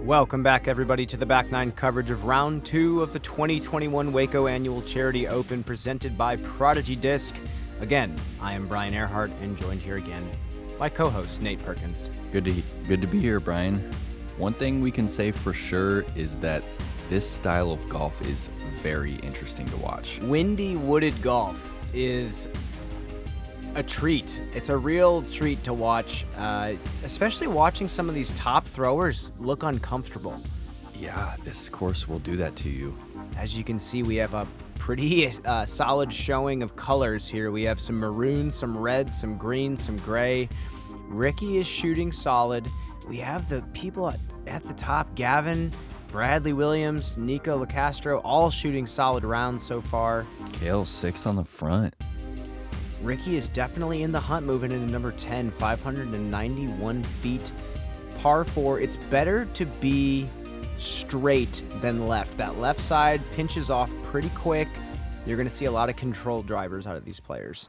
Welcome back, everybody, to the Back Nine coverage of Round 2 of the 2021 Waco Annual Charity Open presented by Prodigy Discs. Again, I am Brian Earhart, and joined here again by co-host Nate Perkins. Good to be here, Brian. One thing we can say for sure is that this style of golf is very interesting to watch. Windy wooded golf is a treat. It's a real treat to watch, especially watching some of these top throwers look uncomfortable. Yeah, this course will do that to you. As you can see, we have a pretty solid showing of colors here. We have some maroon, some red, some green, some gray. Ricky is shooting solid. We have the people at the top, Gavin, Bradley Williams, Nico LaCastro, all shooting solid rounds so far. Kale 6 on the front. Ricky is definitely in the hunt, moving into number 10, 591 feet, par 4. It's better to be straight than left. That left side pinches off pretty quick. You're going to see a lot of controlled drivers out of these players.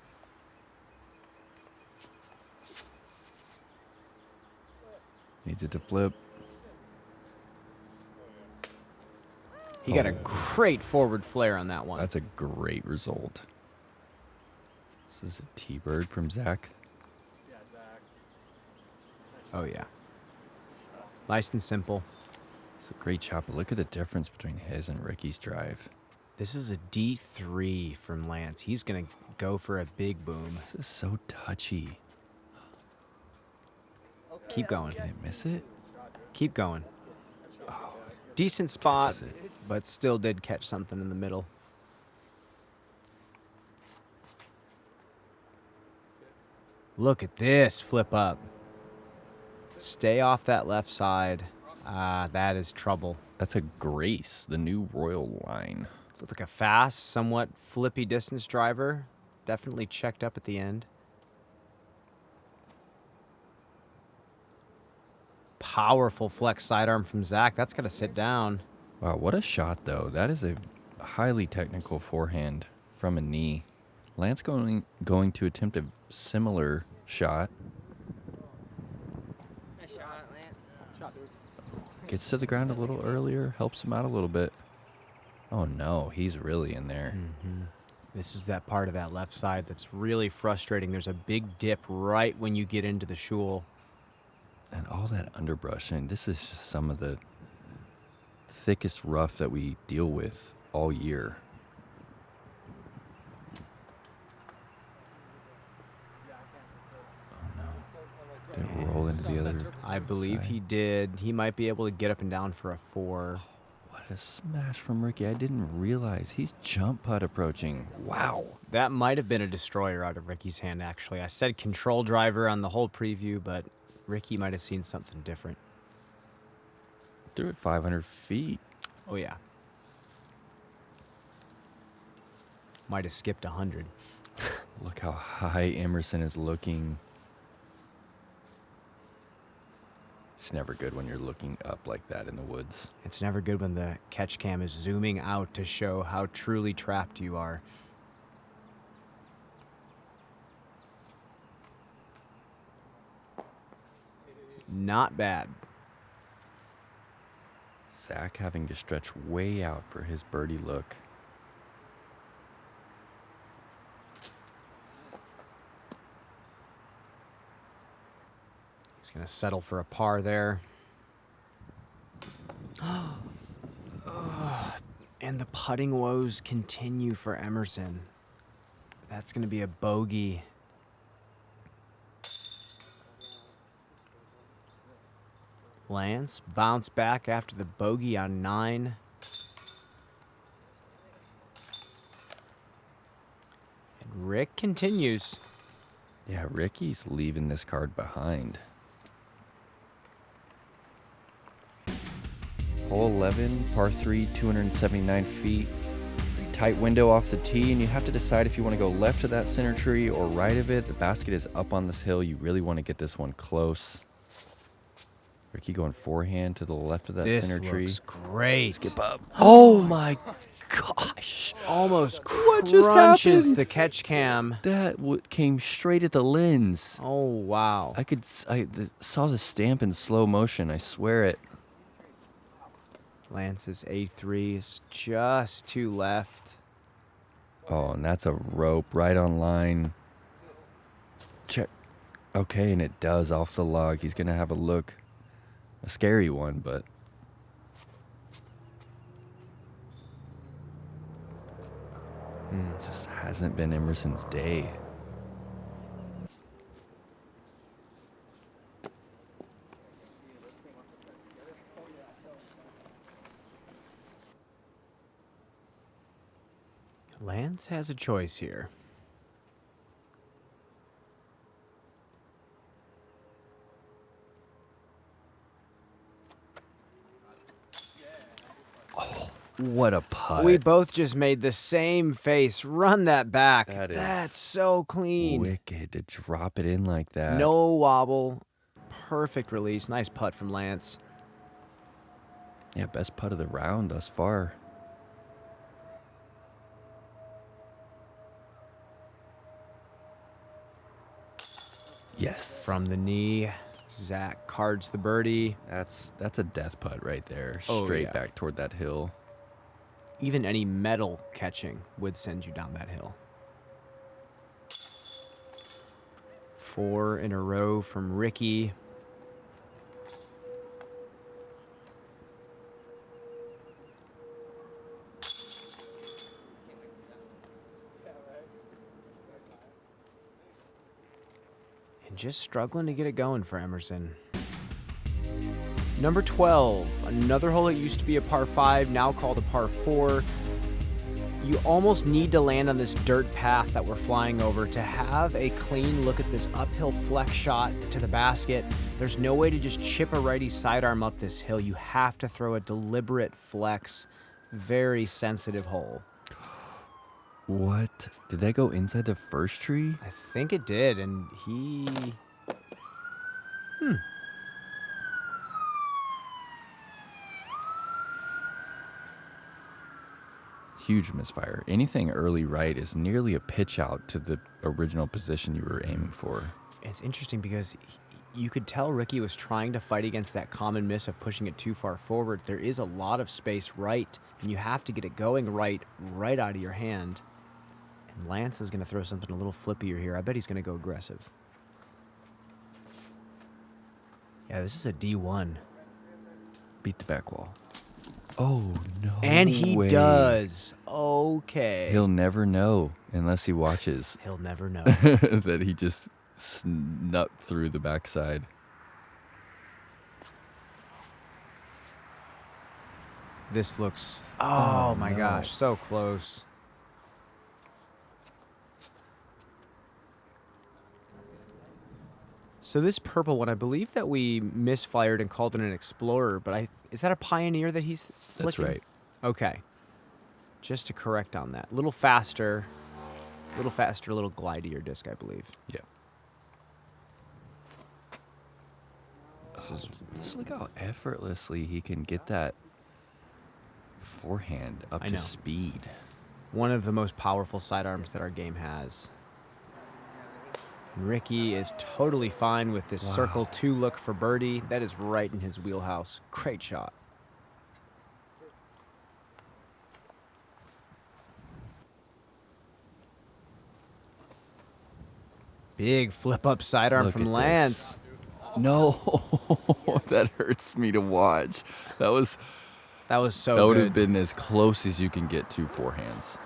Needs it to flip. He got a great forward flare on that one. That's a great result. This is a T-bird from Zach. Yeah, Zach. Oh, yeah. Nice and simple. It's a great shot, but look at the difference between his and Ricky's drive. This is a D3 from Lance. He's going to go for a big boom. This is so touchy. Keep going. Can it miss it? Keep going. Oh, Decent spot, catches it. but still did catch something in the middle. Look at this flip up. Stay off that left side. That is trouble. That's a Grace, the new Royal line. Looks like a fast, somewhat flippy distance driver. Definitely checked up at the end. Powerful flex sidearm from Zach. That's got to sit down. Wow, what a shot, though. That is a highly technical forehand from a knee. Lance going to attempt a similar shot. Nice shot, Lance. Gets to the ground a little earlier, helps him out a little bit. Oh, no, he's really in there. Mm-hmm. This is that part of that left side that's really frustrating. There's a big dip right when you get into the shul. And all that underbrush. And this is just some of the thickest rough that we deal with all year. Oh, no. Did it roll into the other I believe side? he did. He might be able to get up and down for a 4. What a smash from Ricky. I didn't realize he's jump putt approaching. Wow. That might have been a destroyer out of Ricky's hand, actually. I said control driver on the whole preview, but Ricky might have seen something different. Threw it 500 feet. Oh, yeah. Might have skipped 100. Look how high Emerson is looking. It's never good when you're looking up like that in the woods. It's never good when the catch cam is zooming out to show how truly trapped you are. Not bad. Zach having to stretch way out for his birdie look. He's going to settle for a par there. And the putting woes continue for Emerson. That's going to be a bogey. Lance bounced back after the bogey on 9. And Rick continues. Yeah, Ricky's leaving this card behind. Hole 11, par 3, 279 feet. Pretty tight window off the tee, and you have to decide if you want to go left of that center tree or right of it. The basket is up on this hill. You really want to get this one close. Ricky going forehand to the left of that This center tree. looks great. Skip up. Oh my gosh. Almost What just crunches happened? the catch cam. That came straight at the lens. Oh, wow. I saw the stamp in slow motion. I swear it. Lance's A3 is just to left. Oh, and that's a rope right on line. Check. Okay, and it does off the log. He's going to have a look. A scary one, but... just hasn't been Emerson's day. Lance has a choice here. What a putt. We both just made the same face. Run that back. That's so clean. wicked to drop it in like that. No wobble. Perfect release. Nice putt from Lance. Yeah, best putt of the round thus far. Yes. From the knee, Zach cards the birdie. That's a death putt right there. Oh, Straight yeah. back toward that hill. Even any metal catching would send you down that hill. 4 in a row from Ricky. And just struggling to get it going for Emerson. Number 12, another hole that used to be a par 5, now called a par 4. You almost need to land on this dirt path that we're flying over to have a clean look at this uphill flex shot to the basket. There's no way to just chip a righty sidearm up this hill. You have to throw a deliberate flex. Very sensitive hole. What? Did that go inside the first tree? I think it did, and he... Huge misfire. Anything early right is nearly a pitch out to the original position you were aiming for. It's interesting because you could tell Ricky was trying to fight against that common miss of pushing it too far forward. There is a lot of space right, and you have to get it going right out of your hand. And Lance is going to throw something a little flippier here. I bet he's going to go aggressive. Yeah, this is a D1. Beat the back wall. Oh, no And he way. does. Okay. He'll never know unless he watches He'll never know. that he just snuck through the backside. This looks... Oh, my no. gosh, so close. So this purple one, I believe that we misfired and called it an Explorer, but is that a Pioneer that he's flicking? That's right. Okay. Just to correct on that. A little faster, a little glidier disc, I believe. Yeah. Just look how effortlessly he can get that forehand up I to know. speed. One of the most powerful sidearms that our game has. And Ricky is totally fine with this circle 2 look for birdie. That is right in his wheelhouse. Great shot. Big flip up sidearm Look from at Lance. No, that hurts me to watch. That That was so would good. have been as close as you can get to forehands.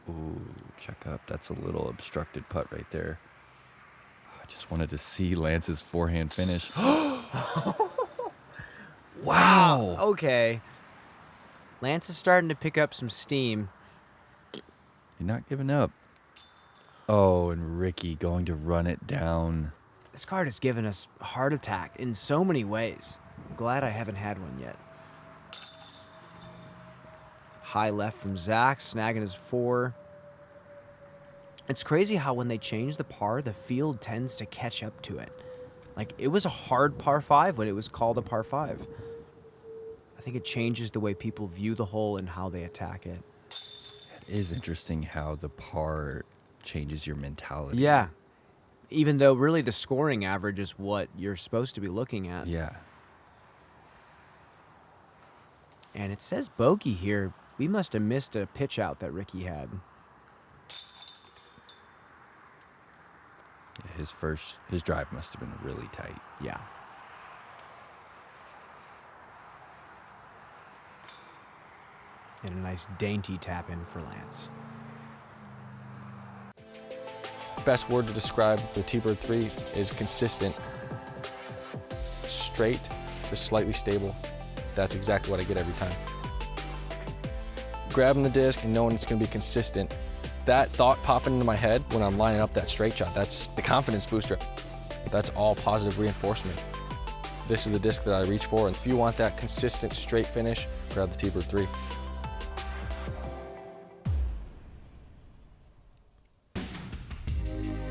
Ooh, check up. That's a little obstructed putt right there. I just wanted to see Lance's forehand finish. Wow. Okay. Lance is starting to pick up some steam. You're not giving up. Oh, and Ricky going to run it down. This card has given us a heart attack in so many ways. I'm glad I haven't had one yet. High left from Zach, snagging his 4. It's crazy how when they change the par, the field tends to catch up to it. Like, it was a hard par 5 when it was called a par 5. I think it changes the way people view the hole and how they attack it. It is interesting how the par changes your mentality. Yeah. Even though really the scoring average is what you're supposed to be looking at. Yeah. And it says bogey here. We must have missed a pitch out that Ricky had. His drive must have been really tight. Yeah. And a nice dainty tap in for Lance. Best word to describe the T-Bird 3 is consistent. Straight, just slightly stable. That's exactly what I get every time. Grabbing the disc and knowing it's going to be consistent. That thought popping into my head when I'm lining up that straight shot, that's the confidence booster. That's all positive reinforcement. This is the disc that I reach for, and if you want that consistent straight finish, grab the T-Bird 3.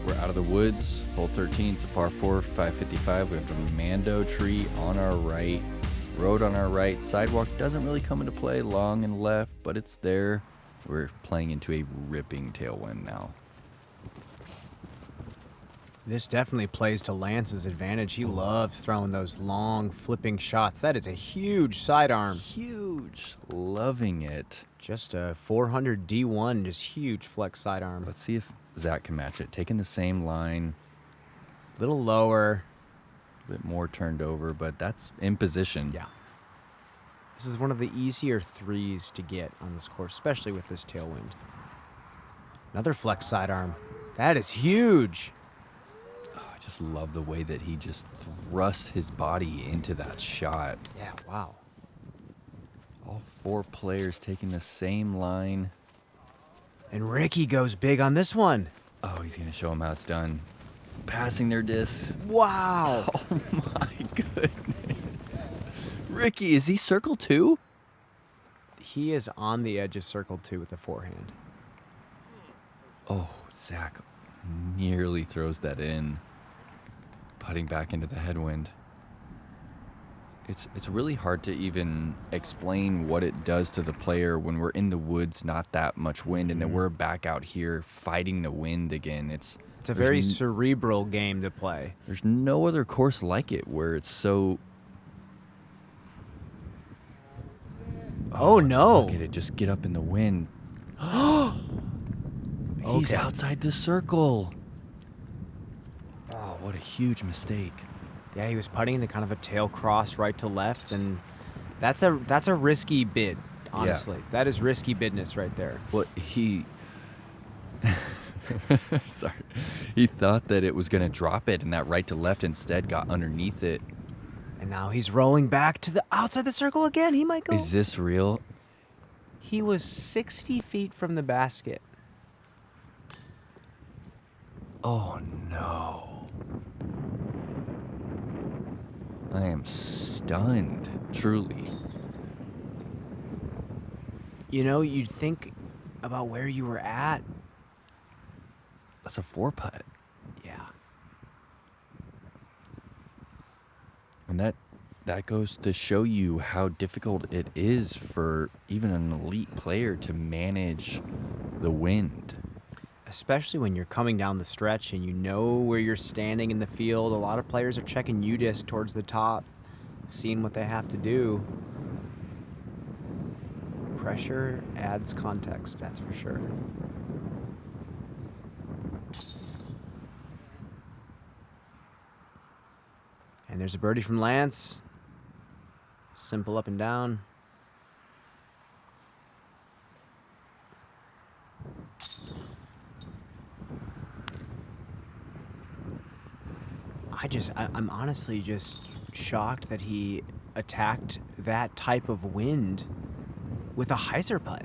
We're out of the woods. Hole 13, it's a par 4, 555. We have a Mando tree on our right, road on our right. Sidewalk doesn't really come into play long and left, but it's there. We're playing into a ripping tailwind now. This definitely plays to Lance's advantage. He loves throwing those long flipping shots. That is a huge sidearm. Huge. Loving it. Just a 400 D1, just huge flex sidearm. Let's see if Zach can match it. Taking the same line. A little lower. A bit more turned over, but that's in position. Yeah. This is one of the easier threes to get on this course, especially with this tailwind. Another flex sidearm. That is huge. Oh, I just love the way that he just thrusts his body into that shot. Yeah, wow. All four players taking the same line. And Ricky goes big on this one. Oh, he's going to show him how it's done. Passing their discs. Wow. Oh, my goodness. Ricky, is he circle 2? He is on the edge of circle 2 with the forehand. Oh, Zach nearly throws that in. Putting back into the headwind. It's really hard to even explain what it does to the player when we're in the woods, not that much wind, and then we're back out here fighting the wind again. It's a very cerebral game to play. There's no other course like it where it's so... Oh, no. Look at it just get up in the wind. He's Okay. outside the circle. Oh, what a huge mistake. Yeah, he was putting into kind of a tail cross right to left, and that's a risky bid, honestly. Yeah. That is risky business right there. Well, sorry. He thought that it was going to drop it, and that right to left instead got underneath it. And now he's rolling back to the outside the circle again. He might go. Is this real? He was 60 feet from the basket. Oh, no. I am stunned, truly. You know, you'd think about where you were at. That's a 4-putt. Yeah. And that goes to show you how difficult it is for even an elite player to manage the wind. Especially when you're coming down the stretch and you know where you're standing in the field. A lot of players are checking UDisc towards the top, seeing what they have to do. Pressure adds context, that's for sure. And there's a birdie from Lance. Simple up and down. I'm honestly just shocked that he attacked that type of wind with a hyzer putt.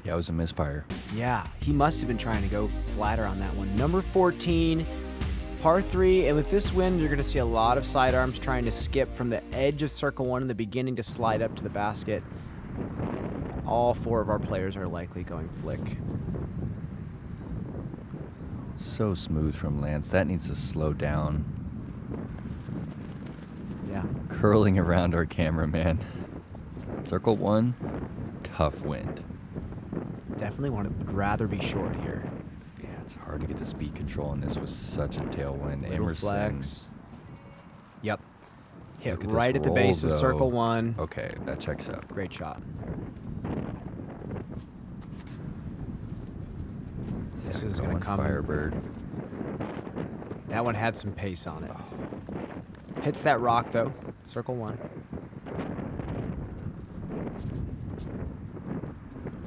Yeah, it was a misfire. Yeah, he must have been trying to go flatter on that one. Number 14, par 3, and with this wind, you're going to see a lot of sidearms trying to skip from the edge of circle 1 in the beginning to slide up to the basket. All 4 of our players are likely going flick. So smooth from Lance. That needs to slow down. Yeah. Curling around our cameraman. Circle 1, tough wind. Definitely would rather be short here. Yeah, It's hard to get the speed control, and this was such a tailwind. Little Emerson. flex. Yep. Hit Look at this right at the roll, base of though. circle 1. Okay, that checks out. Great shot. This is going to come. Firebird. That one had some pace on it. Hits that rock, though. Circle 1.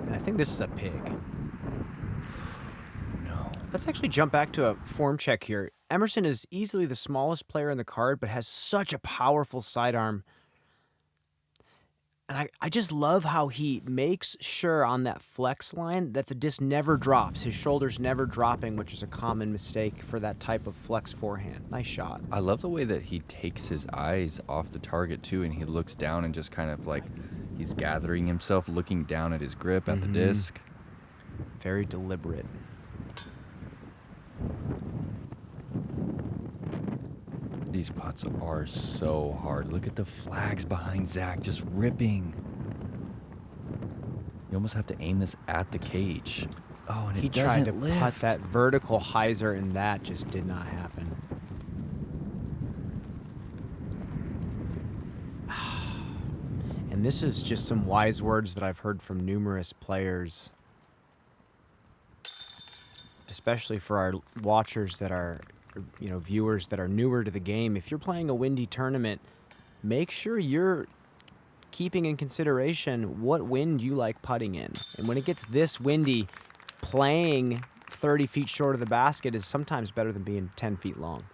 And I think this is a pig. No. Let's actually jump back to a form check here. Emerson is easily the smallest player in the card, but has such a powerful sidearm. And I just love how he makes sure on that flex line that the disc never drops. His shoulder's never dropping, which is a common mistake for that type of flex forehand. Nice shot. I love the way that he takes his eyes off the target, too, and he looks down and just kind of like he's gathering himself, looking down at his grip at the disc. Very deliberate. These putts are so hard. Look at the flags behind Zach just ripping. You almost have to aim this at the cage. Oh, and He it tried to doesn't lift. putt that vertical hyzer, and that just did not happen. And this is just some wise words that I've heard from numerous players, especially for our watchers that are, viewers that are newer to the game. If you're playing a windy tournament, make sure you're keeping in consideration what wind you like putting in. And when it gets this windy, playing 30 feet short of the basket is sometimes better than being 10 feet long.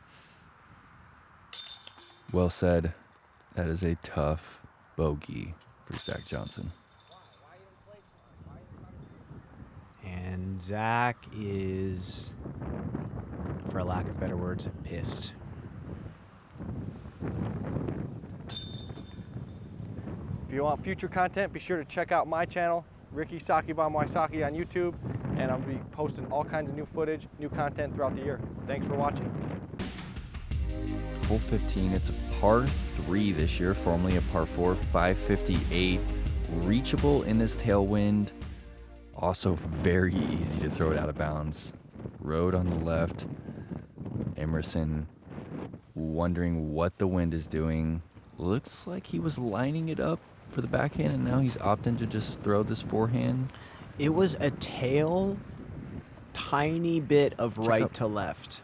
Well said. That is a tough bogey for Zach Johnson. And Zach is, for a lack of better words, pissed. If you want future content, be sure to check out my channel, Ricky Saki Bomb Wysocki on YouTube, and I'll be posting all kinds of new footage, new content throughout the year. Thanks for watching. Hole 15, it's a par 3 this year, formerly a par 4, 558. Reachable in this tailwind. Also very easy to throw it out of bounds. Road on the left. Emerson wondering what the wind is doing. Looks like he was lining it up for the backhand, and now he's opting to just throw this forehand. It was a tail, tiny bit of right to left.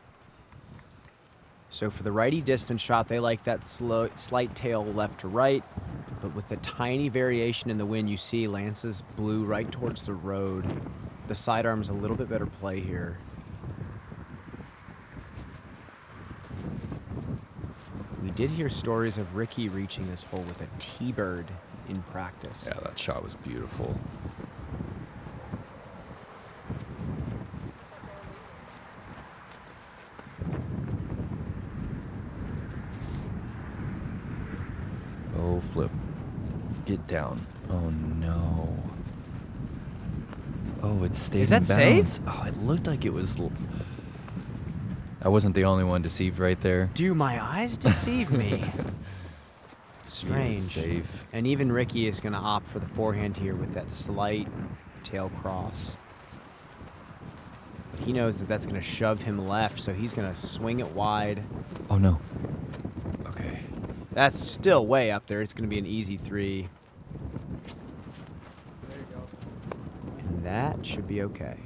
So for the righty distance shot, they like that slight tail left to right. But with the tiny variation in the wind, you see Lance's blew right towards the road. The sidearm's a little bit better play here. We did hear stories of Ricky reaching this hole with a T-bird in practice. Yeah, that shot was beautiful. Oh, flip. Get down. Oh, no. Oh, it stayed Is that in bounds. safe? Oh, it looked like it was... I wasn't the only one deceived right there. Do my eyes deceive me? Strange. Safe. And even Ricky is going to opt for the forehand here with that slight tail cross. But he knows that that's going to shove him left, so he's going to swing it wide. Oh, no. Okay. That's still way up there. It's going to be an easy 3. There you go. And that should be okay.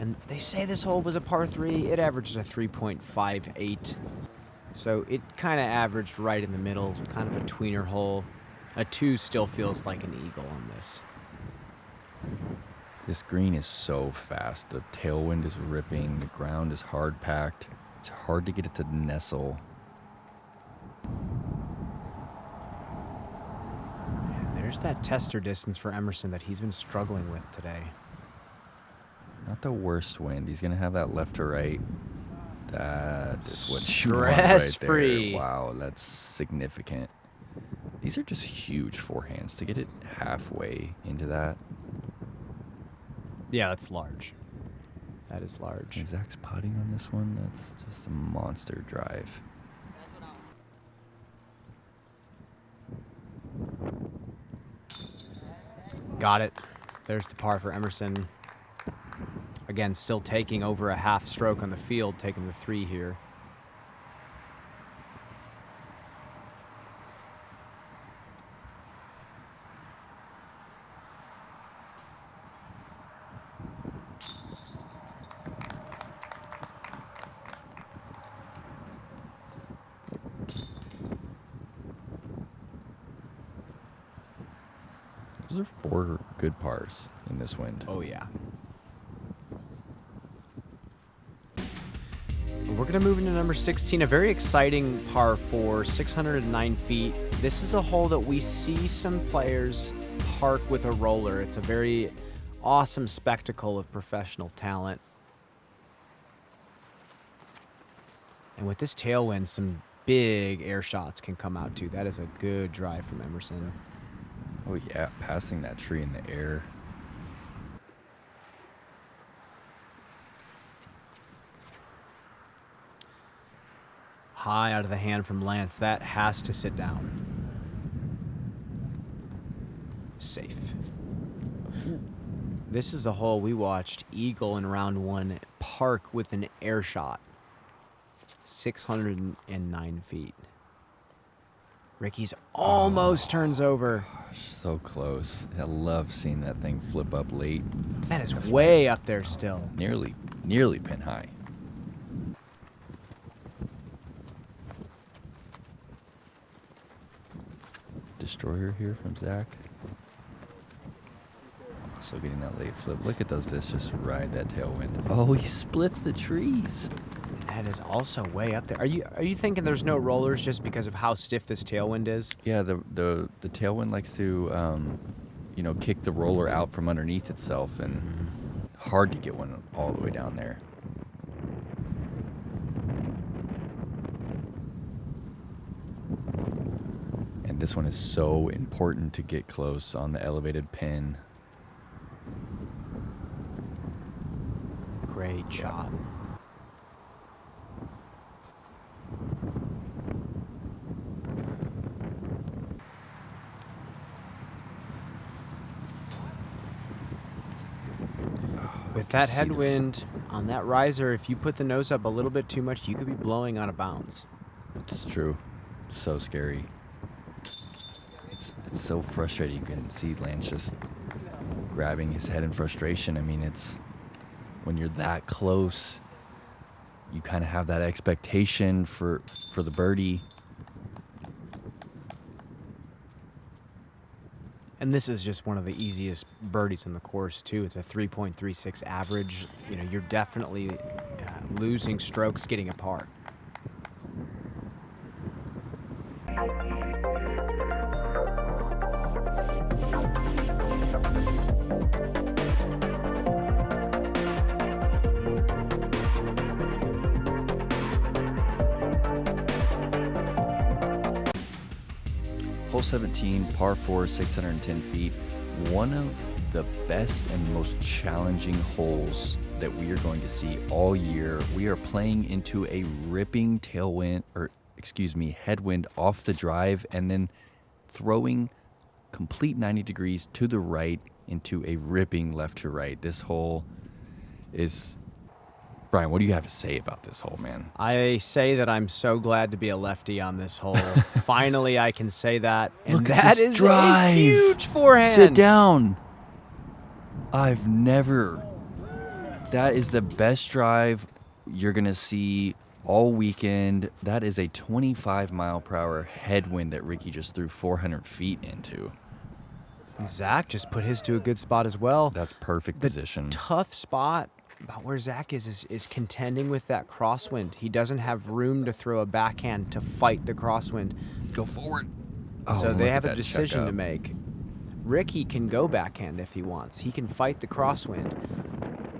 And they say this hole was a par 3. It averages a 3.58. So it kind of averaged right in the middle, kind of a tweener hole. A 2 still feels like an eagle on this. This green is so fast. The tailwind is ripping. The ground is hard packed. It's hard to get it to nestle. And there's that tester distance for Emerson that he's been struggling with today. Not the worst wind. He's going to have that left to right. That is what you want right Stress-free. there. Wow, that's significant. These are just huge forehands. To get it halfway into that. Yeah, that's large. That is large. Zach's putting on this one. That's just a monster drive. Got it. There's the par for Emerson. Again, still taking over a half stroke on the field, taking the 3 here. Those are 4 good pars in this wind. Oh, yeah. We're going to move into number 16, a very exciting par 4, 609 feet. This is a hole that we see some players park with a roller. It's a very awesome spectacle of professional talent. And with this tailwind, some big air shots can come out too. That is a good drive from Emerson. Oh yeah, passing that tree in the air. High out of the hand from Lance. That has to sit down. Safe. This is a hole we watched Eagle in round 1 park with an air shot. 609 feet. Ricky's almost turns over. So close. I love seeing that thing flip up late. That is way up there still. Nearly pin high. Destroyer here from Zach. Also getting that late flip. Look at those discs just ride that tailwind. Oh, he splits the trees. That is also way up there. Are you thinking there's no rollers just because of how stiff this tailwind is? Yeah, the tailwind likes to, kick the roller out from underneath itself, and hard to get one all the way down there. And this one is so important to get close on the elevated pin. Great shot. With that headwind on that riser, if you put the nose up a little bit too much, you could be blowing out of bounds. It's true. It's so scary. It's so frustrating. You can see Lance just grabbing his head in frustration. I mean, it's when you're that close, you kind of have that expectation for the birdie. And this is just one of the easiest birdies in the course, too. It's a 3.36 average. You know, you're definitely losing strokes getting apart. Hole 17, par 4, 610 feet. One of the best and most challenging holes that we are going to see all year. We are playing into a ripping headwind off the drive and then throwing complete 90 degrees to the right into a ripping left to right. This hole is... Brian, what do you have to say about this hole, man? I say that I'm so glad to be a lefty on this hole. Finally, I can say that. And Look at that this is drive. a huge forehand. Sit down. That is the best drive you're going to see all weekend. That is a 25-mile-per-hour headwind that Ricky just threw 400 feet into. Zach just put his to a good spot as well. That's perfect The position. tough spot about where Zach is contending with that crosswind. He doesn't have room to throw a backhand to fight the crosswind. Go forward. So they look have at a that decision check to up. make. Ricky can go backhand if he wants. He can fight the crosswind.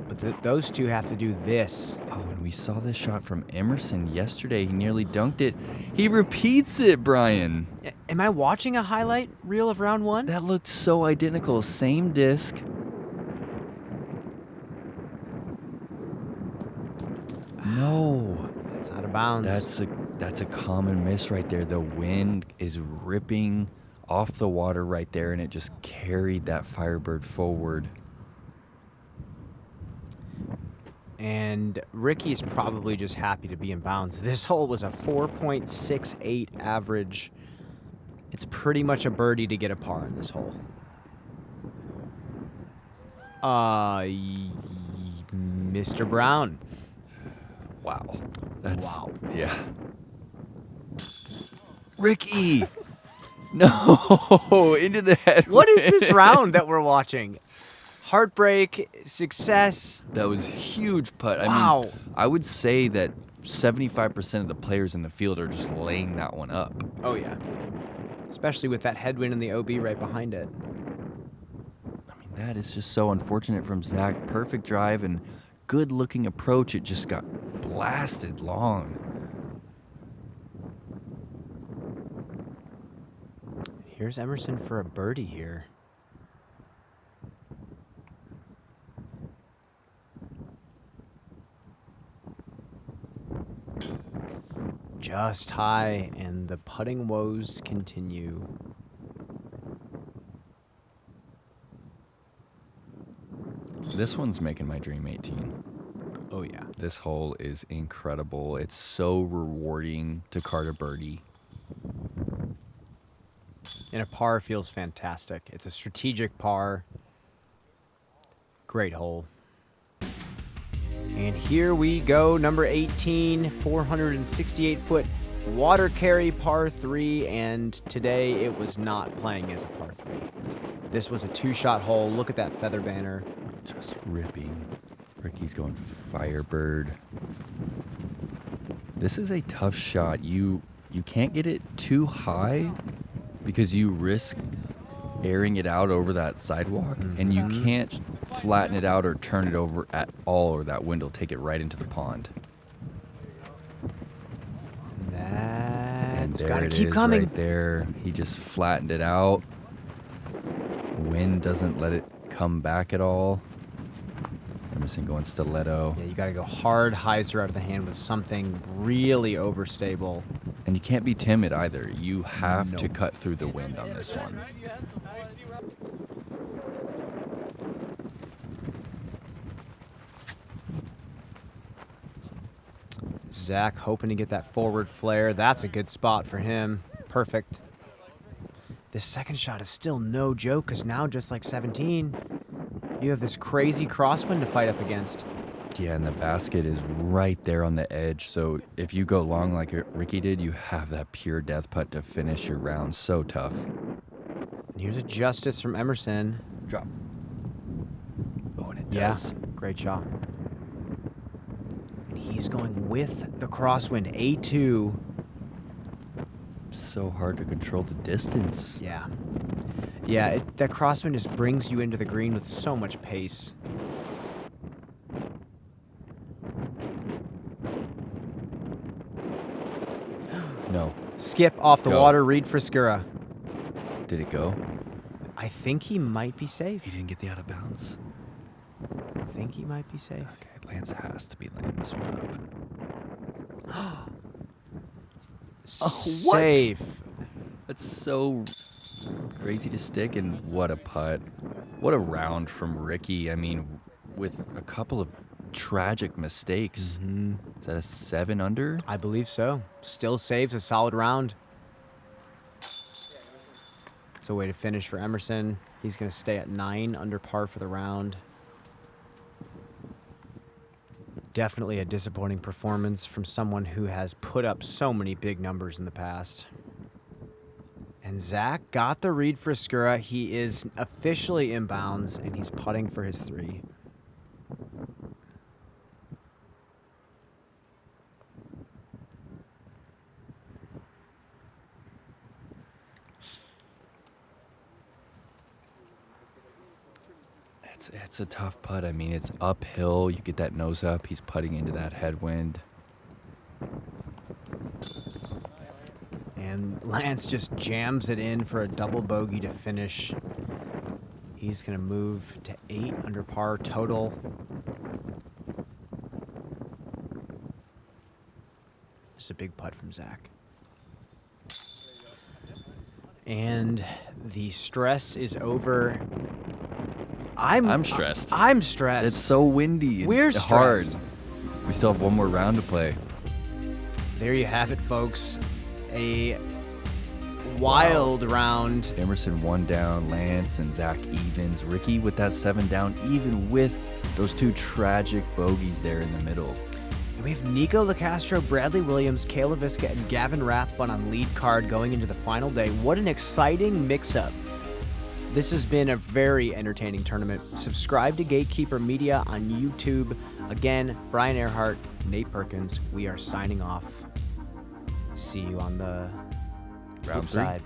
But those two have to do this. Oh, and we saw this shot from Emerson yesterday. He nearly dunked it. He repeats it, Brian. Am I watching a highlight reel of round 1? That looked so identical. Same disc. No. That's out of bounds. That's a common miss right there. The wind is ripping off the water right there, and it just carried that Firebird forward. And Ricky's probably just happy to be in bounds. This hole was a 4.68 average. It's pretty much a birdie to get a par in this hole. Mr. Brown. Wow. That's Wow. Yeah. Ricky. No, into the head. What is this round that we're watching? Heartbreak, success. That was a huge putt. Wow. I mean, I would say that 75% of the players in the field are just laying that one up. Oh, yeah. Especially with that headwind and the OB right behind it. I mean, that is just so unfortunate from Zach. Perfect drive and good-looking approach. It just got blasted long. Here's Emerson for a birdie here. Just high, and the putting woes continue. This one's making my dream 18. Oh, yeah. This hole is incredible. It's so rewarding to card a birdie. And a par feels fantastic. It's a strategic par. Great hole. And here we go, number 18, 468-foot water carry par 3, and today it was not playing as a par 3. This was a 2-shot hole. Look at that feather banner. Just ripping. Ricky's going Firebird. This is a tough shot. You can't get it too high because you risk airing it out over that sidewalk, and you can't flatten it out or turn it over at all, or that wind will take it right into the pond. That's There gotta it keep is coming. right there. He just flattened it out. Wind doesn't let it come back at all. Emerson going stiletto. Yeah, you gotta go hard hyzer out of the hand with something really overstable. And you can't be timid either. You have to Nope. cut through the wind on this one. Zach hoping to get that forward flare. That's a good spot for him. Perfect. This second shot is still no joke, because now, just like 17, you have this crazy crosswind to fight up against. Yeah, and the basket is right there on the edge. So if you go long like Ricky did, you have that pure death putt to finish your round. So tough. And here's a justice from Emerson. Drop. Oh, and it Yeah, does. great shot. And he's going with the crosswind, A2. So hard to control the distance. Yeah. Yeah, that crosswind just brings you into the green with so much pace. No. Skip off the Go. water, Reed Friscura. Did it go? I think he might be safe. He didn't get the out of bounds. I think he might be safe. Okay, Lance has to be laying this one up. what? Safe. That's so crazy to stick, and what a putt. What a round from Ricky. I mean, with a couple of tragic mistakes. Is that a 7 under? I believe so. Still saves a solid round. It's a way to finish for Emerson. He's going to stay at 9 under par for the round. Definitely a disappointing performance from someone who has put up so many big numbers in the past. And Zach got the Reed Friscura. He is officially in bounds, and he's putting for his 3. It's a tough putt. I mean, it's uphill. You get that nose up. He's putting into that headwind. And Lance just jams it in for a double bogey to finish. He's going to move to 8 under par total. This is a big putt from Zach. And the stress is over. I'm stressed. I'm stressed. It's so windy and We're hard. stressed. We still have one more round to play. There you have it, folks. A wild round. Emerson 1 down, Lance and Zach evens. Ricky with that 7 down, even with those 2 tragic bogeys there in the middle. And we have Nico LaCastro, Bradley Williams, Kayla Visca, and Gavin Rathbun on lead card going into the final day. What an exciting mix-up. This has been a very entertaining tournament. Subscribe to Gatekeeper Media on YouTube. Again, Brian Earhart, Nate Perkins, we are signing off. See you on the flip Round 3. side.